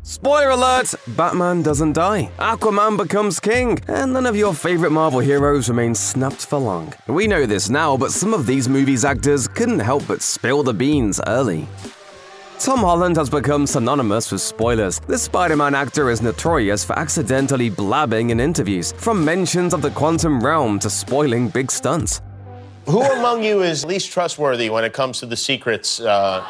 Spoiler alert! Batman doesn't die, Aquaman becomes king, and none of your favorite Marvel heroes remain snapped for long. We know this now, but some of these movies' actors couldn't help but spill the beans early. Tom Holland has become synonymous with spoilers. This Spider-Man actor is notorious for accidentally blabbing in interviews, from mentions of the quantum realm to spoiling big stunts. Who among you is least trustworthy when it comes to the secrets? Even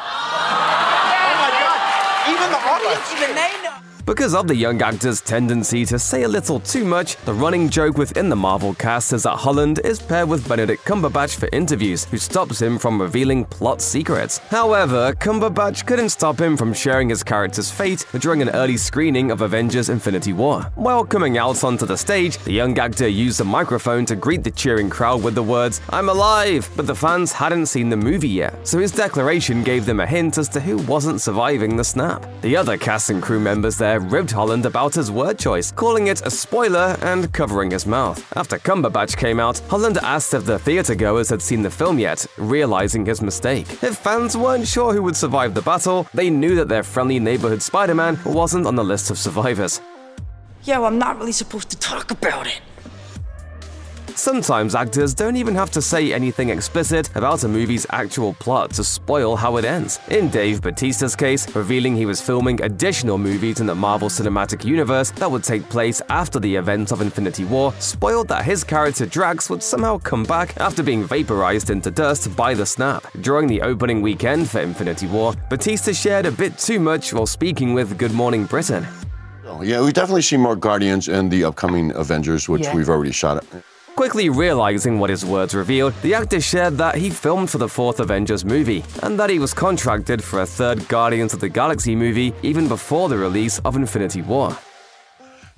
they know. Because of the young actor's tendency to say a little too much, the running joke within the Marvel cast is that Holland is paired with Benedict Cumberbatch for interviews, who stops him from revealing plot secrets. However, Cumberbatch couldn't stop him from sharing his character's fate during an early screening of Avengers Infinity War. While coming out onto the stage, the young actor used a microphone to greet the cheering crowd with the words, "I'm alive!" But the fans hadn't seen the movie yet, so his declaration gave them a hint as to who wasn't surviving the snap. The other cast and crew members there ribbed Holland about his word choice, calling it a spoiler and covering his mouth. After Cumberbatch came out, Holland asked if the theatergoers had seen the film yet, realizing his mistake. If fans weren't sure who would survive the battle, they knew that their friendly neighborhood Spider-Man wasn't on the list of survivors. Yo, I'm not really supposed to talk about it. Sometimes actors don't even have to say anything explicit about a movie's actual plot to spoil how it ends. In Dave Bautista's case, revealing he was filming additional movies in the Marvel Cinematic Universe that would take place after the events of Infinity War spoiled that his character Drax would somehow come back after being vaporized into dust by the snap. During the opening weekend for Infinity War, Bautista shared a bit too much while speaking with Good Morning Britain. Oh, yeah, we definitely see more Guardians in the upcoming Avengers, which we've already shot at. Quickly realizing what his words revealed, the actor shared that he filmed for the fourth Avengers movie, and that he was contracted for a third Guardians of the Galaxy movie even before the release of Infinity War.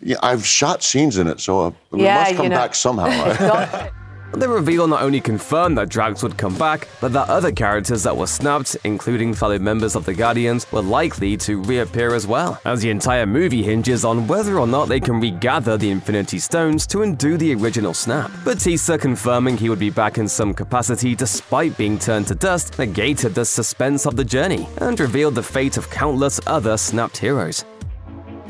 Yeah, I've shot scenes in it, so it must come back somehow. The reveal not only confirmed that Drax would come back, but that other characters that were snapped, including fellow members of the Guardians, were likely to reappear as well, as the entire movie hinges on whether or not they can regather the Infinity Stones to undo the original snap. Bautista confirming he would be back in some capacity despite being turned to dust negated the suspense of the journey, and revealed the fate of countless other snapped heroes.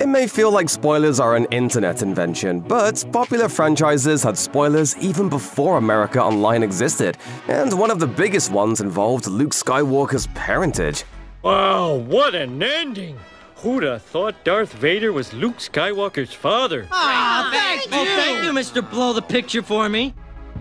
It may feel like spoilers are an internet invention, but popular franchises had spoilers even before America Online existed, and one of the biggest ones involved Luke Skywalker's parentage. Wow, what an ending! Who'd have thought Darth Vader was Luke Skywalker's father? Ah, thank you, Mr. Blow the Picture for me.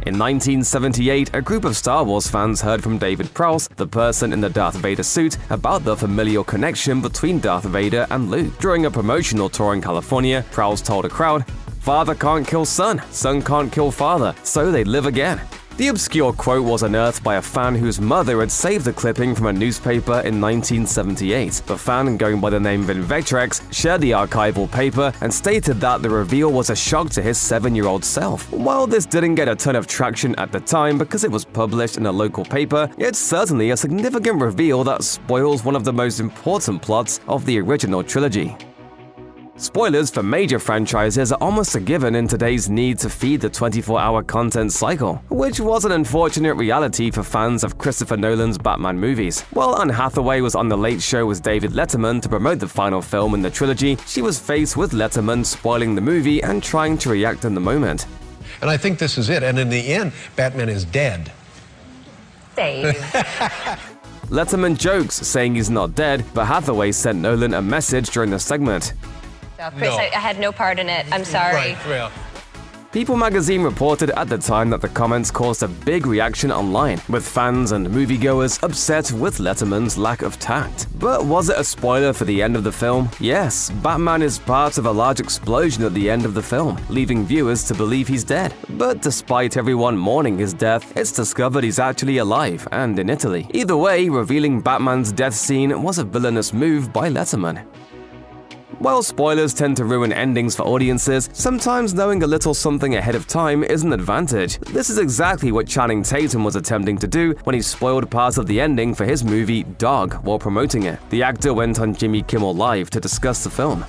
In 1978, a group of Star Wars fans heard from David Prowse, the person in the Darth Vader suit, about the familial connection between Darth Vader and Luke. During a promotional tour in California, Prowse told a crowd, "Father can't kill son, son can't kill father, so they live again." The obscure quote was unearthed by a fan whose mother had saved the clipping from a newspaper in 1978. The fan, going by the name of Invectrex, shared the archival paper and stated that the reveal was a shock to his 7-year-old self. While this didn't get a ton of traction at the time because it was published in a local paper, it's certainly a significant reveal that spoils one of the most important plots of the original trilogy. Spoilers for major franchises are almost a given in today's need to feed the 24-hour content cycle, which was an unfortunate reality for fans of Christopher Nolan's Batman movies. While Anne Hathaway was on The Late Show with David Letterman to promote the final film in the trilogy, she was faced with Letterman spoiling the movie and trying to react in the moment. And I think this is it, and in the end, Batman is dead. Dave. Letterman jokes, saying he's not dead, but Hathaway sent Nolan a message during the segment. Chris, I had no part in it. I'm sorry. Right, yeah. People magazine reported at the time that the comments caused a big reaction online, with fans and moviegoers upset with Letterman's lack of tact. But was it a spoiler for the end of the film? Yes, Batman is part of a large explosion at the end of the film, leaving viewers to believe he's dead. But despite everyone mourning his death, it's discovered he's actually alive and in Italy. Either way, revealing Batman's death scene was a villainous move by Letterman. While spoilers tend to ruin endings for audiences, sometimes knowing a little something ahead of time is an advantage. This is exactly what Channing Tatum was attempting to do when he spoiled part of the ending for his movie Dog while promoting it. The actor went on Jimmy Kimmel Live to discuss the film.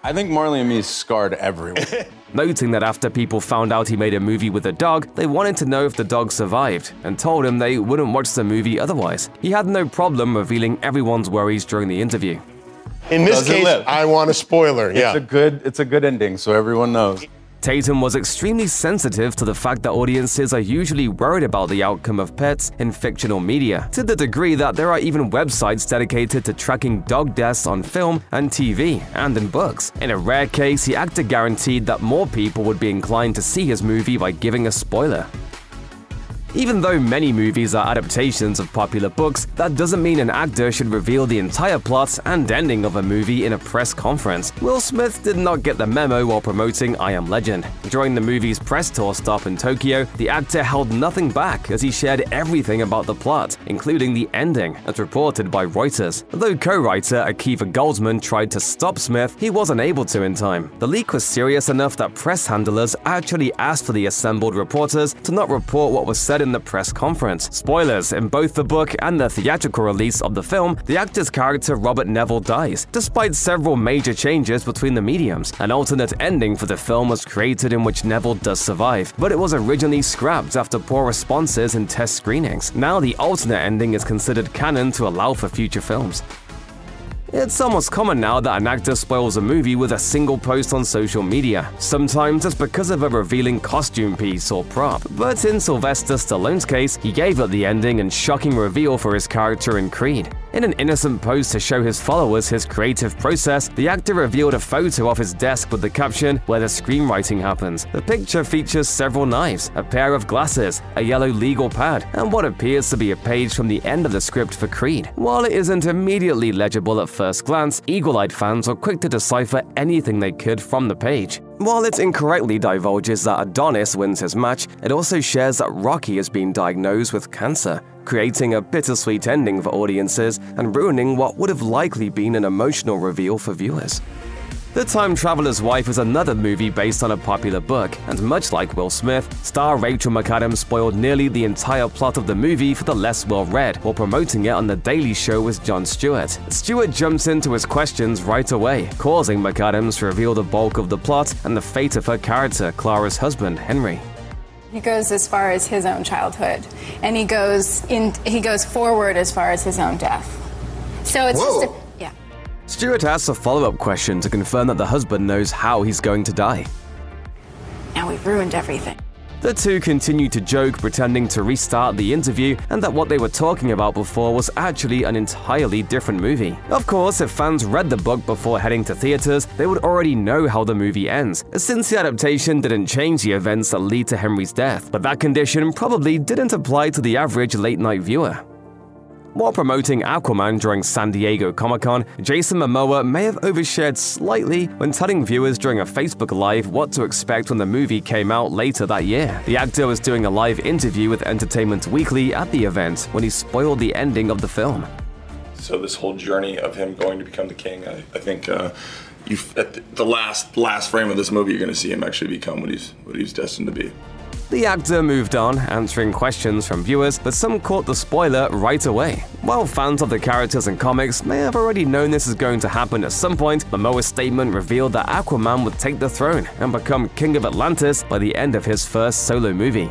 I think Marley and Me scarred everyone. Noting that after people found out he made a movie with a dog, they wanted to know if the dog survived, and told him they wouldn't watch the movie otherwise. He had no problem revealing everyone's worries during the interview. In this case, I want a spoiler. Yeah. It's a good ending, so everyone knows. Tatum was extremely sensitive to the fact that audiences are usually worried about the outcome of pets in fictional media, to the degree that there are even websites dedicated to tracking dog deaths on film and TV and in books. In a rare case, the actor guaranteed that more people would be inclined to see his movie by giving a spoiler. Even though many movies are adaptations of popular books, that doesn't mean an actor should reveal the entire plot and ending of a movie in a press conference. Will Smith did not get the memo while promoting I Am Legend. During the movie's press tour stop in Tokyo, the actor held nothing back as he shared everything about the plot, including the ending, as reported by Reuters. Though co-writer Akiva Goldsman tried to stop Smith, he wasn't able to in time. The leak was serious enough that press handlers actually asked for the assembled reporters to not report what was said in the press conference. Spoilers: in both the book and the theatrical release of the film, the actor's character Robert Neville dies. Despite several major changes between the mediums, an alternate ending for the film was created in which Neville does survive, but it was originally scrapped after poor responses in test screenings. Now the alternate ending is considered canon to allow for future films. It's almost common now that an actor spoils a movie with a single post on social media. Sometimes it's because of a revealing costume piece or prop, but in Sylvester Stallone's case, he gave up the ending and shocking reveal for his character in Creed. In an innocent post to show his followers his creative process, the actor revealed a photo of his desk with the caption, "Where the screenwriting happens." The picture features several knives, a pair of glasses, a yellow legal pad, and what appears to be a page from the end of the script for Creed. While it isn't immediately legible at first glance, eagle-eyed fans were quick to decipher anything they could from the page. While it incorrectly divulges that Adonis wins his match, it also shares that Rocky has been diagnosed with cancer, creating a bittersweet ending for audiences and ruining what would have likely been an emotional reveal for viewers. The Time Traveler's Wife is another movie based on a popular book, and much like Will Smith, star Rachel McAdams spoiled nearly the entire plot of the movie for the less well-read while promoting it on The Daily Show with Jon Stewart. Stewart jumps into his questions right away, causing McAdams to reveal the bulk of the plot and the fate of her character, Clara's husband, Henry. He goes as far as his own childhood, and he goes forward as far as his own death. So it's just yeah. Stewart asks a follow-up question to confirm that the husband knows how he's going to die. Now we've ruined everything. The two continue to joke, pretending to restart the interview and that what they were talking about before was actually an entirely different movie. Of course, if fans read the book before heading to theaters, they would already know how the movie ends, since the adaptation didn't change the events that lead to Henry's death, but that condition probably didn't apply to the average late-night viewer. While promoting Aquaman during San Diego Comic-Con, Jason Momoa may have overshared slightly when telling viewers during a Facebook Live what to expect when the movie came out later that year. The actor was doing a live interview with Entertainment Weekly at the event when he spoiled the ending of the film. So this whole journey of him going to become the king, I think at the last frame of this movie, you're going to see him actually become what he's destined to be. The actor moved on, answering questions from viewers, but some caught the spoiler right away. While fans of the characters and comics may have already known this is going to happen at some point, Momoa's statement revealed that Aquaman would take the throne and become King of Atlantis by the end of his first solo movie.